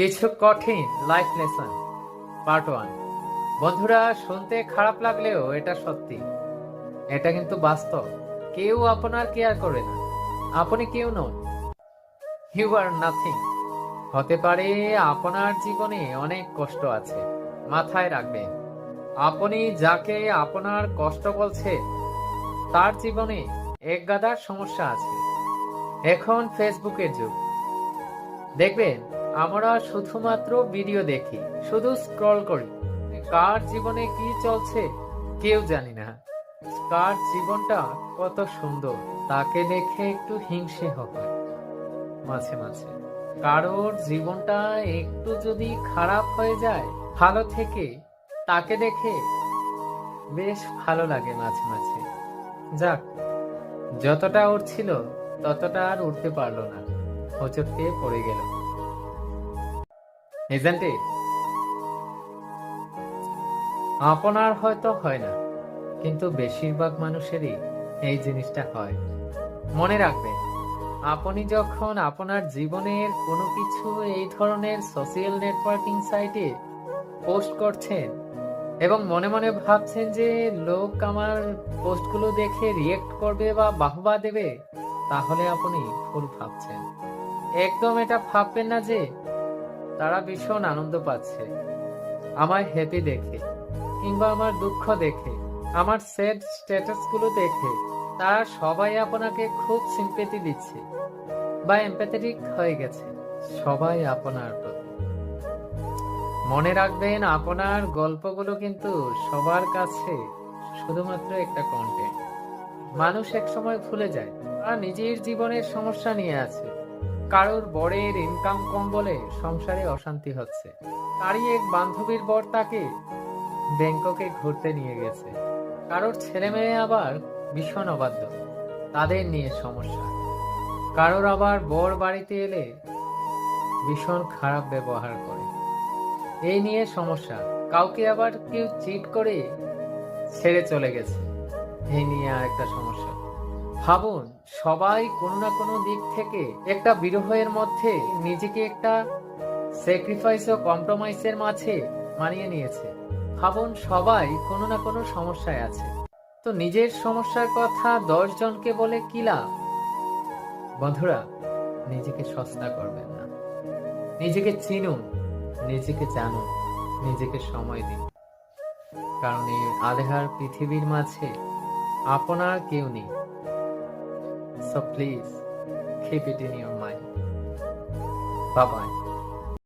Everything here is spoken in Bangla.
কিছু কঠিন লাইফ লেসন পার্ট 1। বন্ধুরা, শুনতে খারাপ লাগলেও এটা সত্যি, এটা কিন্তু বাস্তব। কেউ আপনার কেয়ার করে না, আপনি কেউ নন। You R nothing. হতে পারে আপনার জীবনে অনেক কষ্ট আছে, মাথায় রাখবেন আপনি যাকে আপনার কষ্ট বলছে তার জীবনে এক গাদার সমস্যা আছে। এখন ফেসবুকের যুগ, দেখবেন আমরা শুধুমাত্র ভিডিও দেখি, শুধু স্ক্রল করি। কার জীবনে কি চলছে কেউ জানি না, কার জীবনটা কত সুন্দর তাকে দেখে একটু হিংসে হয় মাঝে মাঝে। কারোর জীবনটা একটু যদি খারাপ হয়ে যায় ভালো থেকে, তাকে দেখে বেশ ভালো লাগে মাঝে মাঝে। যাক, যতটা উঠছিল ততটা আর উঠতে পারলো না, হোঁচট খেয়ে পড়ে গেল। Isn't it? আপনার হয়তো হয় না, কিন্তু বেশিরভাগ মানুষেরই এই জিনিসটা হয়। মনে রাখবেন, আপনি যখন আপনার জীবনের কোনো কিছু এই ধরনের সোশ্যাল নেটওয়ার্কিং সাইটে পোস্ট করছেন এবং মনে মনে ভাবছেন যে লোক আমার পোস্টগুলো দেখে রিয়েক্ট করবে বা বাহবা দেবে, তাহলে আপনি ভুল ভাবছেন। একদম এটা ভাববেন না যে তারা ভীষণ আনন্দ পাচ্ছে আমায় হ্যাপি দেখে, কিংবা আমার দুঃখ দেখে, আমার স্যাড স্ট্যাটাস গুলো দেখে। তারা সবাই আপনাকে খুব সিম্পেথি দিচ্ছে বা এমপ্যাথেটিক হয়ে গেছে সবাই আপনার প্রতি। মনে রাখবেন, আপনার গল্পগুলো কিন্তু সবার কাছে শুধুমাত্র একটা কন্টেন্ট। মানুষ একসময় ভুলে যায় আর নিজের জীবনের সমস্যা নিয়ে আছে। কারোর বরের ইনকাম কম বলে সংসারে অশান্তি হচ্ছে, তারই এক বান্ধবীর বর তাকে ব্যাংককে ঘুরতে নিয়ে গেছে। কারোর ছেলে মেয়ে আবার ভীষণ অবাধ্য, তাদের নিয়ে সমস্যা। কারোর আবার বর বাড়িতে এলে ভীষণ খারাপ ব্যবহার করে, এই নিয়ে সমস্যা। কাউকে আবার কেউ চিট করে ছেড়ে চলে গেছে, এই নিয়ে আর একটা সমস্যা। ভাবুন, সবাই কোনো না কোনো দিক থেকে একটা বিরহের মধ্যে নিজেকে একটা স্যাক্রিফাইস ও কম্প্রোমাইজের মাঝে মানিয়ে নিয়েছে। ভাবুন, সবাই কোনো না কোনো সমস্যায় আছে, তো নিজের সমস্যার কথা 10 জনকে বলে কি লাভ? বন্ধুরা, নিজেকে সস্তা করবেন না। নিজেকে চিনুন, নিজেকে জানুন, নিজেকে সময় দিন। কারণ এই আলেহার পৃথিবীর মাঝে আপনার কেউ নেই। So please keep it in your mind. Bye bye.